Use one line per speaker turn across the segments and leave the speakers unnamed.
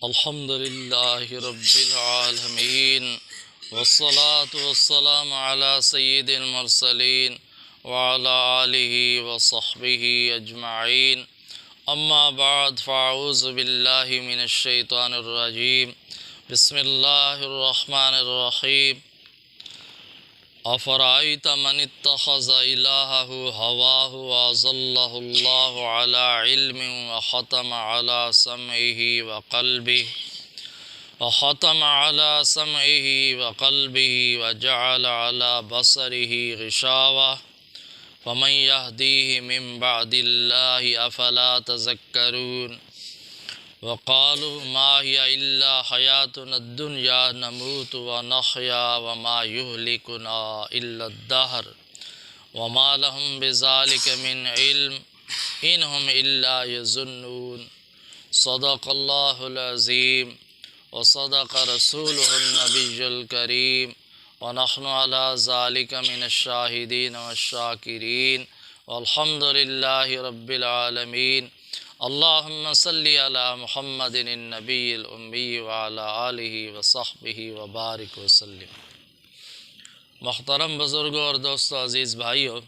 الحمد لله رب العالمين والصلاة والسلام على سيد المرسلين وعلى آله وصحبه أجمعين أما بعد فأعوذ بالله من الشيطان الرجيم بسم الله الرحمن الرحيم أفرأيت من اتخذ إلهه هواه وأضله الله على علم وختم على سمعه وجعل على بصره غشاوة فمن يهديه من بعد الله أفلا تذكرون وقالوا ما هي إلا حياتنا الدنيا نموت ونحيا وما يهلكنا إلا الدهر وما لهم بذلك من علم إن هم إلا يظنون صدق الله العظيم وصدق رسوله النبي الكريم ونحن على ذلك من الشاهدين والشاكرين والحمد لله رب العالمين اللهم صل على محمد النبی الأمی وعلى آلہ وصحبہ وبارک وسلم۔ محترم بزرگوں اور دوستوں، عزیز بھائیوں،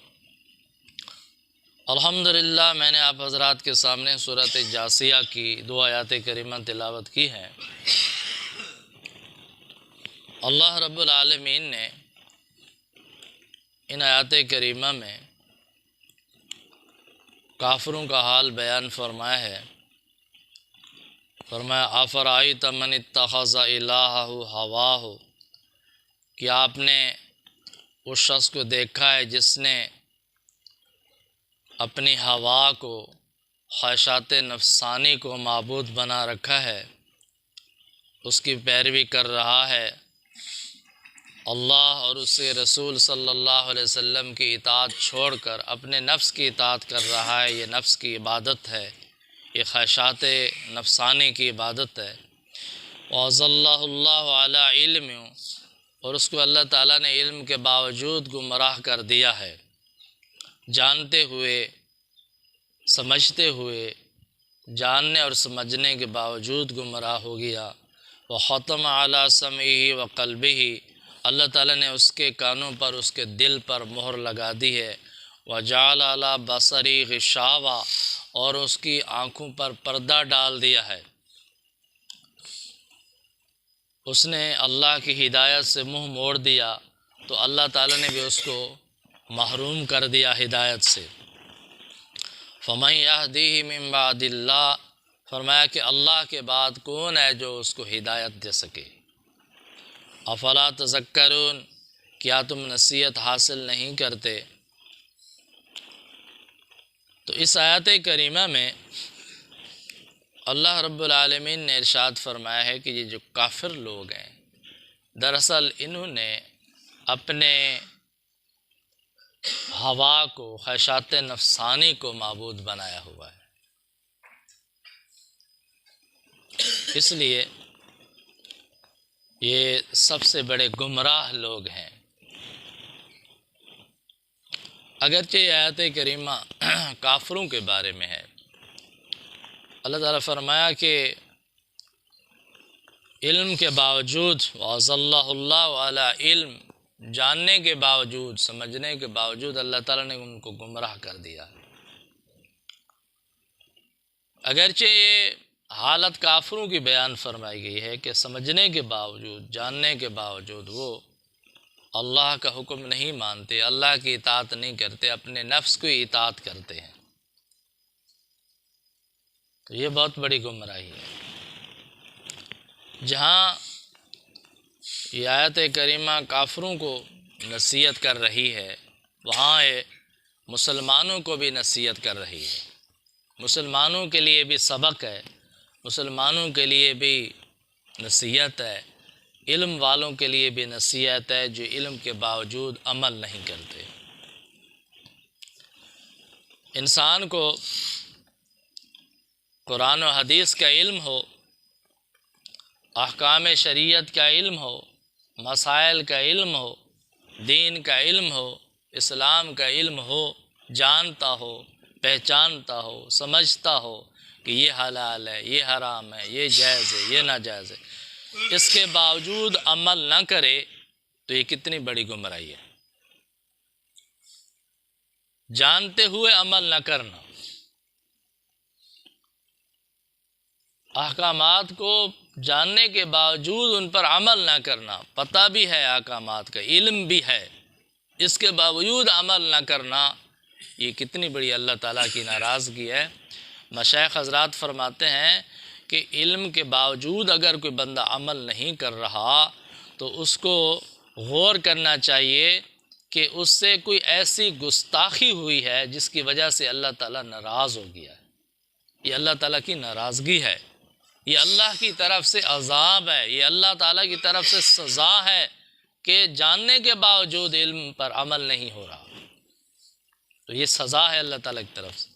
الحمدللہ میں نے آپ حضرات کے سامنے سورۃ جاثیہ کی 2 آیات کریمہ تلاوت کی ہیں۔ اللہ رب العالمین نے ان آیات کریمہ میں کافروں کا حال بیان فرمایا ہے۔ فرمایا افرأیت من اتخذ الہہ ہواہ، کہ آپ نے اس شخص کو دیکھا ہے جس نے اپنی ہوا کو، خواہشات نفسانی کو معبود بنا رکھا ہے، اس کی پیروی کر رہا ہے، اللہ اور اس کے رسول صلی اللہ علیہ وسلم کی اطاعت چھوڑ کر اپنے نفس کی اطاعت کر رہا ہے۔ یہ نفس کی عبادت ہے، یہ خواہشات نفسانی کی عبادت ہے۔ وَأَضَلَّهُ اللَّهُ عَلَىٰ عِلْمٍ، اور اس کو اللہ تعالیٰ نے علم کے باوجود گمراہ کر دیا ہے، جانتے ہوئے، سمجھتے ہوئے، جاننے اور سمجھنے کے باوجود گمراہ ہو گیا۔ وَخَتَمَ عَلَىٰ سَمْعِهِ وَقَلْبِهِ، اللہ تعالیٰ نے اس کے کانوں پر، اس کے دل پر مہر لگا دی ہے۔ وَجَعَلَ عَلَىٰ بَصَرِهِ غِشَاوَةً، اور اس کی آنکھوں پر پردہ ڈال دیا ہے۔ اس نے اللہ کی ہدایت سے منہ موڑ دیا تو اللہ تعالیٰ نے بھی اس کو محروم کر دیا ہدایت سے۔ فَمَن يَهْدِيهِ مِن بَعْدِ اللَّهِ، فرمایا کہ اللہ کے بعد کون ہے جو اس کو ہدایت دے سکے۔ افلا تذکرون، کیا تم نصیحت حاصل نہیں کرتے؟ تو اس آیت کریمہ میں اللہ رب العالمین نے ارشاد فرمایا ہے کہ یہ جو کافر لوگ ہیں، دراصل انہوں نے اپنے ہوا کو، خواہشات نفسانی کو معبود بنایا ہوا ہے۔ اس لیے یہ سب سے بڑے گمراہ لوگ ہیں۔ اگرچہ یہ آیت کریمہ کافروں کے بارے میں ہے، اللہ تعالیٰ فرمایا کہ علم کے باوجود، وَأَضَلَّهُ اللَّهُ عَلَىٰ علم، جاننے کے باوجود، سمجھنے کے باوجود اللہ تعالیٰ نے ان کو گمراہ کر دیا۔ اگرچہ یہ حالت کافروں کی بیان فرمائی گئی ہے کہ سمجھنے کے باوجود، جاننے کے باوجود وہ اللہ کا حکم نہیں مانتے، اللہ کی اطاعت نہیں کرتے، اپنے نفس کی اطاعت کرتے ہیں، تو یہ بہت بڑی گمراہی ہے۔ جہاں یہ آیت کریمہ کافروں کو نصیحت کر رہی ہے، وہاں یہ مسلمانوں کو بھی نصیحت کر رہی ہے۔ مسلمانوں کے لیے بھی سبق ہے، مسلمانوں کے لیے بھی نصیحت ہے، علم والوں کے لیے بھی نصیحت ہے جو علم کے باوجود عمل نہیں کرتے۔ انسان کو قرآن و حدیث کا علم ہو، احکام شریعت کا علم ہو، مسائل کا علم ہو، دین کا علم ہو، اسلام کا علم ہو، جانتا ہو، پہچانتا ہو، سمجھتا ہو کہ یہ حلال ہے، یہ حرام ہے، یہ جائز ہے، یہ ناجائز ہے، اس کے باوجود عمل نہ کرے تو یہ کتنی بڑی گمراہی ہے۔ جانتے ہوئے عمل نہ کرنا، احکامات کو جاننے کے باوجود ان پر عمل نہ کرنا، پتہ بھی ہے احکامات کا، علم بھی ہے، اس کے باوجود عمل نہ کرنا، یہ کتنی بڑی اللہ تعالیٰ کی ناراضگی ہے۔ مشائخ حضرات فرماتے ہیں کہ علم کے باوجود اگر کوئی بندہ عمل نہیں کر رہا تو اس کو غور کرنا چاہیے کہ اس سے کوئی ایسی گستاخی ہوئی ہے جس کی وجہ سے اللہ تعالیٰ ناراض ہو گیا ہے۔ یہ اللہ تعالیٰ کی ناراضگی ہے، یہ اللہ کی طرف سے عذاب ہے، یہ اللہ تعالیٰ کی طرف سے سزا ہے کہ جاننے کے باوجود علم پر عمل نہیں ہو رہا، تو یہ سزا ہے اللہ تعالیٰ کی طرف سے۔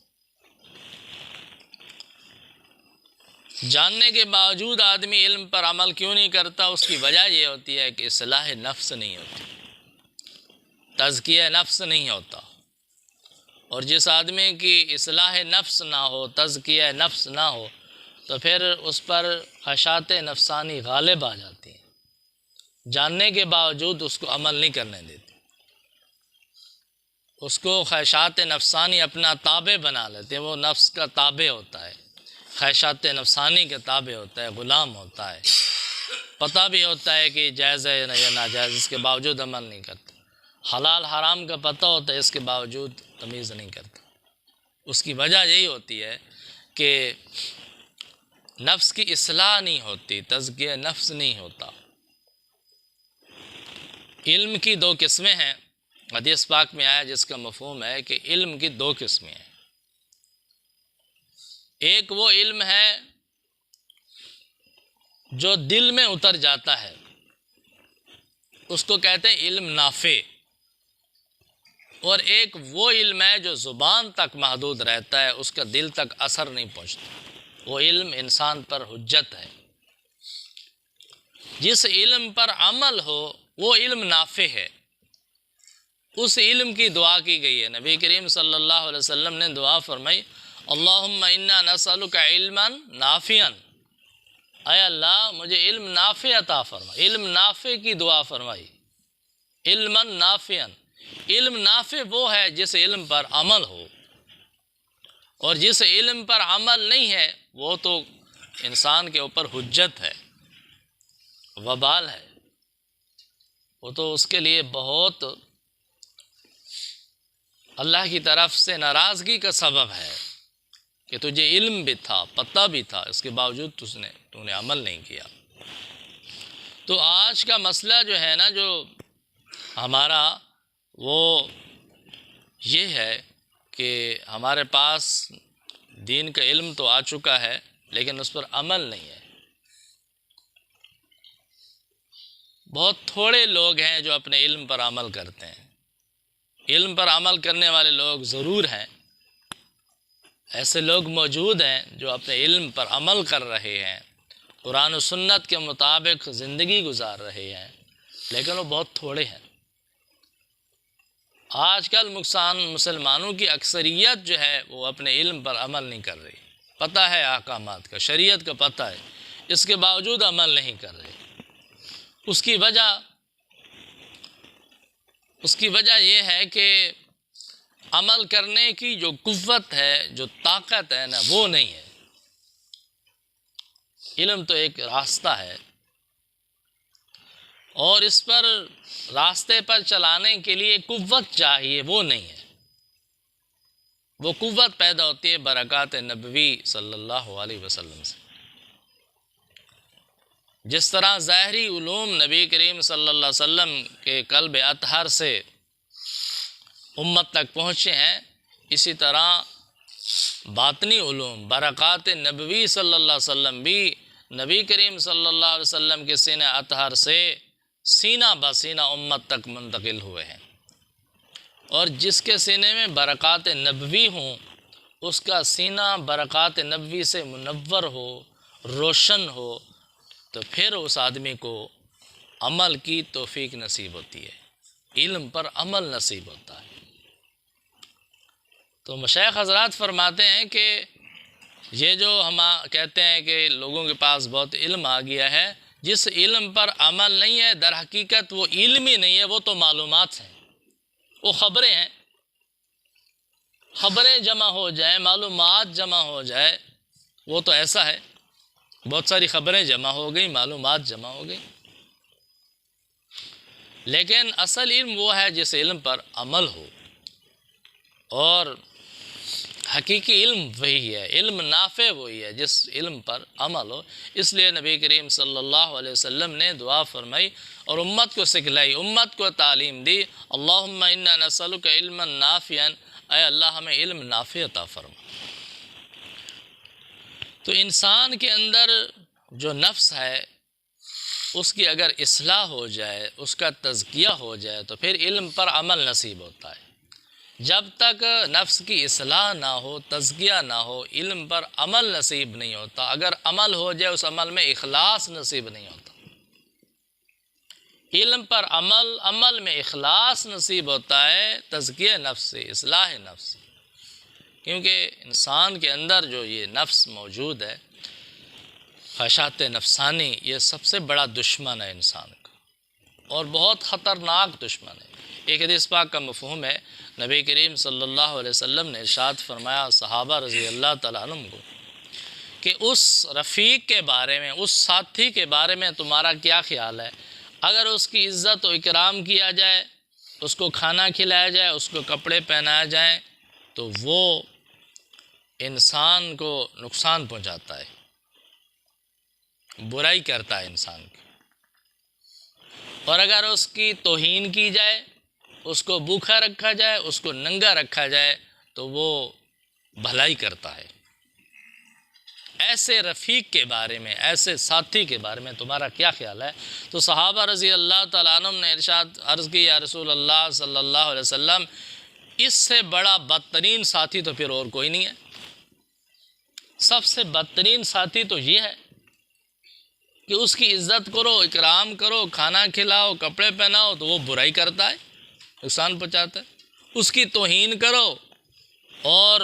جاننے کے باوجود آدمی علم پر عمل کیوں نہیں کرتا؟ اس کی وجہ یہ ہوتی ہے کہ اصلاح نفس نہیں ہوتی، تزکیہ نفس نہیں ہوتا، اور جس آدمی کی اصلاح نفس نہ ہو، تزکیہ نفس نہ ہو، تو پھر اس پر خواہشات نفسانی غالب آ جاتی ہیں، جاننے کے باوجود اس کو عمل نہیں کرنے دیتی، اس کو خواہشات نفسانی اپنا تابع بنا لیتے ہیں، وہ نفس کا تابع ہوتا ہے، خواہشات نفسانی کے تابع ہوتا ہے، غلام ہوتا ہے، پتہ بھی ہوتا ہے کہ جائز ہے یا ناجائز، اس کے باوجود عمل نہیں کرتا، حلال حرام کا پتہ ہوتا ہے، اس کے باوجود تمیز نہیں کرتا۔ اس کی وجہ یہی ہوتی ہے کہ نفس کی اصلاح نہیں ہوتی، تزکیہ نفس نہیں ہوتا۔ علم کی دو قسمیں ہیں، حدیث پاک میں آیا جس کا مفہوم ہے کہ علم کی دو قسمیں ہیں۔ ایک وہ علم ہے جو دل میں اتر جاتا ہے، اس کو کہتے ہیں علم نافع، اور ایک وہ علم ہے جو زبان تک محدود رہتا ہے، اس کا دل تک اثر نہیں پہنچتا، وہ علم انسان پر حجت ہے۔ جس علم پر عمل ہو وہ علم نافع ہے، اس علم کی دعا کی گئی ہے۔ نبی کریم صلی اللہ علیہ وسلم نے دعا فرمائی، اللہم انا نسألک علما نافعا، اے اللہ مجھے علم نافع عطا فرما، علم نافع کی دعا فرمائی، علما نافعا۔ علم نافع وہ ہے جس علم پر عمل ہو، اور جس علم پر عمل نہیں ہے وہ تو انسان کے اوپر حجت ہے، وبال ہے، وہ تو اس کے لیے بہت اللہ کی طرف سے ناراضگی کا سبب ہے کہ تجھے علم بھی تھا، پتہ بھی تھا، اس کے باوجود تو نے عمل نہیں کیا۔ تو آج کا مسئلہ جو ہے نا جو ہمارا، وہ یہ ہے کہ ہمارے پاس دین کا علم تو آ چکا ہے لیکن اس پر عمل نہیں ہے۔ بہت تھوڑے لوگ ہیں جو اپنے علم پر عمل کرتے ہیں۔ علم پر عمل کرنے والے لوگ ضرور ہیں، ایسے لوگ موجود ہیں جو اپنے علم پر عمل کر رہے ہیں، قرآن و سنت کے مطابق زندگی گزار رہے ہیں، لیکن وہ بہت تھوڑے ہیں۔ آج کل مسلمانوں کی اکثریت جو ہے وہ اپنے علم پر عمل نہیں کر رہی، پتہ ہے احکامات کا، شریعت کا پتہ ہے، اس کے باوجود عمل نہیں کر رہے۔ اس کی وجہ یہ ہے کہ عمل کرنے کی جو قوت ہے، جو طاقت ہے نا، وہ نہیں ہے۔ علم تو ایک راستہ ہے، اور اس پر راستے پر چلانے کے لیے قوت چاہیے، وہ نہیں ہے۔ وہ قوت پیدا ہوتی ہے برکات نبوی صلی اللہ علیہ وسلم سے۔ جس طرح ظاہری علوم نبی کریم صلی اللہ علیہ وسلم کے قلب اطہر سے امت تک پہنچے ہیں، اسی طرح باطنی علوم برکات نبوی صلی اللہ علیہ وسلم بھی نبی کریم صلی اللہ علیہ وسلم کے سینہ اطہر سے سینہ بسینہ امت تک منتقل ہوئے ہیں، اور جس کے سینے میں برکات نبوی ہوں اس کا سینہ برکات نبوی سے منور ہو، روشن ہو، تو پھر اس آدمی کو عمل کی توفیق نصیب ہوتی ہے، علم پر عمل نصیب ہوتا ہے۔ تو مشائخ حضرات فرماتے ہیں کہ یہ جو ہم کہتے ہیں کہ لوگوں کے پاس بہت علم آ گیا ہے، جس علم پر عمل نہیں ہے در حقیقت وہ علم ہی نہیں ہے، وہ تو معلومات ہیں، وہ خبریں ہیں۔ خبریں جمع ہو جائیں، معلومات جمع ہو جائے، وہ تو ایسا ہے، بہت ساری خبریں جمع ہو گئیں، معلومات جمع ہو گئیں، لیکن اصل علم وہ ہے جس علم پر عمل ہو، اور حقیقی علم وہی ہے، علم نافع وہی ہے جس علم پر عمل ہو۔ اس لیے نبی کریم صلی اللہ علیہ وسلم نے دعا فرمائی اور امت کو سکھلائی، امت کو تعلیم دی، اللہم انا نسألک علما نافعا، اے اللہ ہمیں علم نافع عطا فرما۔ تو انسان کے اندر جو نفس ہے اس کی اگر اصلاح ہو جائے، اس کا تزکیہ ہو جائے تو پھر علم پر عمل نصیب ہوتا ہے۔ جب تک نفس کی اصلاح نہ ہو، تزکیہ نہ ہو، علم پر عمل نصیب نہیں ہوتا۔ اگر عمل ہو جائے اس عمل میں اخلاص نصیب نہیں ہوتا۔ علم پر عمل، عمل میں اخلاص نصیب ہوتا ہے تزکیہ نفس سے، اصلاح نفس سے، کیونکہ انسان کے اندر جو یہ نفس موجود ہے، خواہشات نفسانی، یہ سب سے بڑا دشمن ہے انسان کا، اور بہت خطرناک دشمن ہے۔ ایک حدیث پاک کا مفہوم ہے، نبی کریم صلی اللہ علیہ وسلم نے ارشاد فرمایا صحابہ رضی اللہ تعالیٰ عنہم کو کہ اس رفیق کے بارے میں، اس ساتھی کے بارے میں تمہارا کیا خیال ہے؟ اگر اس کی عزت و اکرام کیا جائے، اس کو کھانا کھلایا جائے، اس کو کپڑے پہنایا جائیں، تو وہ انسان کو نقصان پہنچاتا ہے، برائی کرتا ہے انسان کی۔ اور اگر اس کی توہین کی جائے، اس کو بھوکا رکھا جائے، اس کو ننگا رکھا جائے، تو وہ بھلائی کرتا ہے۔ ایسے رفیق کے بارے میں، ایسے ساتھی کے بارے میں تمہارا کیا خیال ہے؟ تو صحابہ رضی اللہ تعالیٰ عنہم نے ارشاد عرض کی، یا رسول اللہ صلی اللہ علیہ وسلم، اس سے بڑا بدترین ساتھی تو پھر اور کوئی نہیں ہے۔ سب سے بدترین ساتھی تو یہ ہے کہ اس کی عزت کرو، اکرام کرو، کھانا کھلاؤ، کپڑے پہناؤ، تو وہ برائی کرتا ہے، نقصان پہنچاتا ہے۔ اس کی توہین کرو اور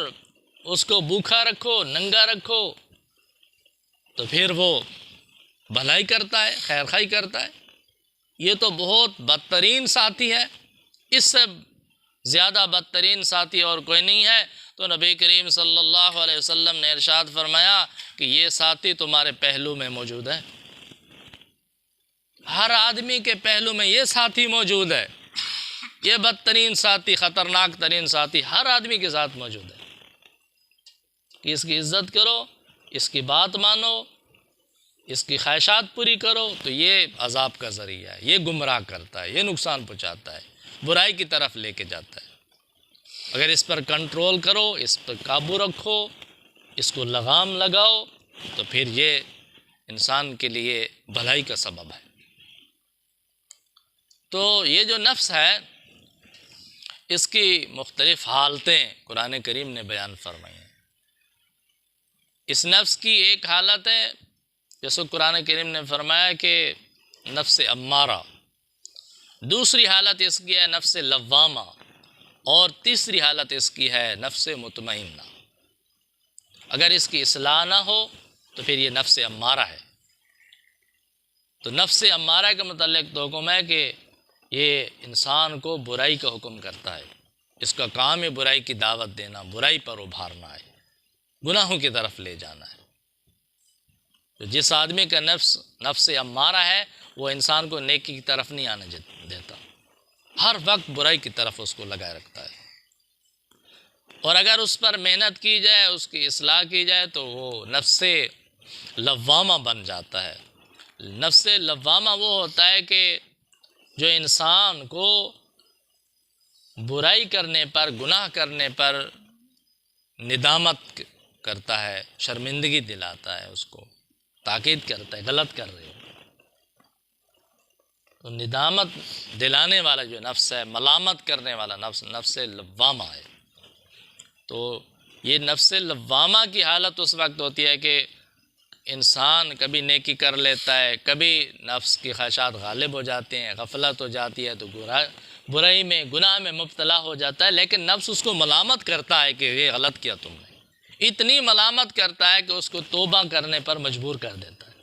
اس کو بھوکا رکھو، ننگا رکھو، تو پھر وہ بھلائی کرتا ہے، خیر خواہی کرتا ہے۔ یہ تو بہت بدترین ساتھی ہے، اس سے زیادہ بدترین ساتھی اور کوئی نہیں ہے۔ تو نبی کریم صلی اللہ علیہ وسلم نے ارشاد فرمایا کہ یہ ساتھی تمہارے پہلو میں موجود ہے، ہر آدمی کے پہلو میں یہ ساتھی موجود ہے، یہ بدترین ساتھی، خطرناک ترین ساتھی ہر آدمی کے ساتھ موجود ہے، کہ اس کی عزت کرو، اس کی بات مانو، اس کی خواہشات پوری کرو، تو یہ عذاب کا ذریعہ ہے، یہ گمراہ کرتا ہے، یہ نقصان پہنچاتا ہے، برائی کی طرف لے کے جاتا ہے۔ اگر اس پر کنٹرول کرو، اس پر قابو رکھو، اس کو لگام لگاؤ، تو پھر یہ انسان کے لیے بھلائی کا سبب ہے۔ تو یہ جو نفس ہے، اس کی مختلف حالتیں قرآن کریم نے بیان فرمائی ہیں۔ اس نفس کی ایک حالت ہے، جیسے قرآن کریم نے فرمایا کہ نفس امارہ، دوسری حالت اس کی ہے نفس لوامہ، اور تیسری حالت اس کی ہے نفس مطمئنہ۔ اگر اس کی اصلاح نہ ہو تو پھر یہ نفس امارہ ہے۔ تو نفس امارہ کے متعلق تو حکم ہے کہ یہ انسان کو برائی کا حکم کرتا ہے، اس کا کام ہے برائی کی دعوت دینا، برائی پر ابھارنا ہے، گناہوں کی طرف لے جانا ہے۔ تو جس آدمی کا نفس امارہ ہے، وہ انسان کو نیکی کی طرف نہیں آنے دیتا، ہر وقت برائی کی طرف اس کو لگائے رکھتا ہے۔ اور اگر اس پر محنت کی جائے، اس کی اصلاح کی جائے، تو وہ نفس لوامہ بن جاتا ہے۔ نفس لوامہ وہ ہوتا ہے کہ جو انسان کو برائی کرنے پر، گناہ کرنے پر ندامت کرتا ہے، شرمندگی دلاتا ہے، اس کو تاکید کرتا ہے غلط کر رہے ہو۔ تو ندامت دلانے والا جو نفس ہے، ملامت کرنے والا نفس، نفس لوامہ ہے۔ تو یہ نفس لوامہ کی حالت اس وقت ہوتی ہے کہ انسان کبھی نیکی کر لیتا ہے، کبھی نفس کی خواہشات غالب ہو جاتے ہیں، غفلت ہو جاتی ہے، تو برائی میں، گناہ میں مبتلا ہو جاتا ہے، لیکن نفس اس کو ملامت کرتا ہے کہ یہ غلط کیا تم نے، اتنی ملامت کرتا ہے کہ اس کو توبہ کرنے پر مجبور کر دیتا ہے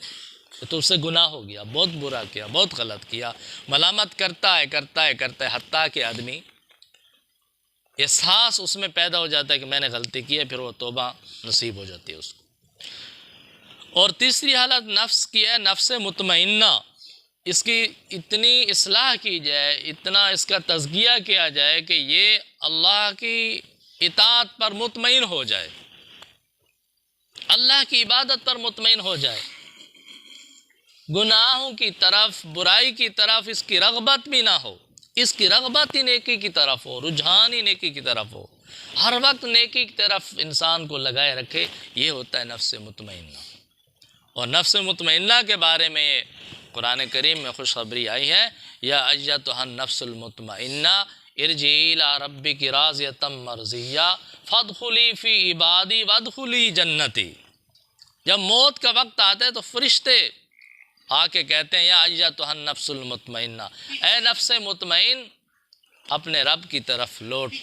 کہ تو اس سے گناہ ہو گیا، بہت برا کیا، بہت غلط کیا، ملامت کرتا ہے حتیٰ کہ آدمی احساس اس میں پیدا ہو جاتا ہے کہ میں نے غلطی کی ہے، پھر وہ توبہ نصیب ہو جاتی ہے اس کو۔ اور تیسری حالت نفس کی ہے، نفس مطمئنہ، اس کی اتنی اصلاح کی جائے، اتنا اس کا تزکیہ کیا جائے کہ یہ اللہ کی اطاعت پر مطمئن ہو جائے، اللہ کی عبادت پر مطمئن ہو جائے، گناہوں کی طرف، برائی کی طرف اس کی رغبت بھی نہ ہو، اس کی رغبت ہی نیکی کی طرف ہو، رجحان ہی نیکی کی طرف ہو، ہر وقت نیکی کی طرف انسان کو لگائے رکھے، یہ ہوتا ہے نفس مطمئنہ۔ اور نفس مطمئنہ کے بارے میں قرآن کریم میں خوشخبری آئی ہے، یا ایتھا النفس المطمئنہ ارجعی الی ربک راضیۃ مرضیہ فادخلی فی عبادی وادخلی جنتی۔ جب موت کا وقت آتا ہے تو فرشتے آ کے کہتے ہیں، یا ایتھا النفس المطمئنہ، اے نفس مطمئن، اپنے رب کی طرف لوٹ،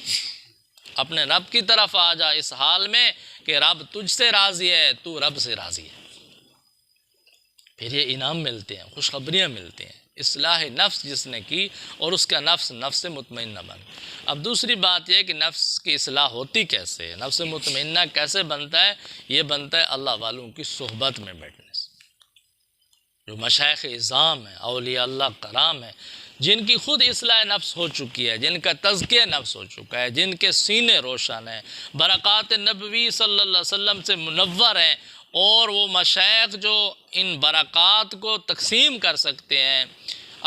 اپنے رب کی طرف آ جا، اس حال میں کہ رب تجھ سے راضی ہے، تو رب سے راضی ہے۔ پھر یہ انعام ملتے ہیں، خوشخبریاں ملتے ہیں، اصلاح نفس جس نے کی اور اس کا نفس نفس مطمئنہ بن۔ اب دوسری بات یہ کہ نفس کی اصلاح ہوتی کیسے ہے، نفس مطمئنہ کیسے بنتا ہے؟ یہ بنتا ہے اللہ والوں کی صحبت میں بیٹھنے سے، جو مشائخ اعظام ہیں، اولیاء اللہ کرام ہیں، جن کی خود اصلاح نفس ہو چکی ہے، جن کا تزکیہ نفس ہو چکا ہے، جن کے سینے روشن ہیں، برکات نبوی صلی اللہ علیہ وسلم سے منور ہیں، اور وہ مشائخ جو ان برکات کو تقسیم کر سکتے ہیں،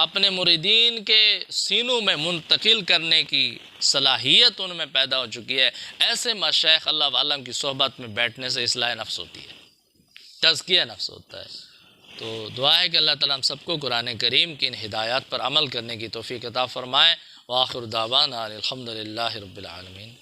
اپنے مریدین کے سینوں میں منتقل کرنے کی صلاحیت ان میں پیدا ہو چکی ہے، ایسے مشائخ اللہ عالم کی صحبت میں بیٹھنے سے اصلاح نفس ہوتی ہے، تزکیہ نفس ہوتا ہے۔ تو دعا ہے کہ اللہ تعالیٰ ہم سب کو قرآن کریم کی ان ہدایات پر عمل کرنے کی توفیق عطا فرمائے۔ وآخر دعوانا الحمد للہ رب العالمین۔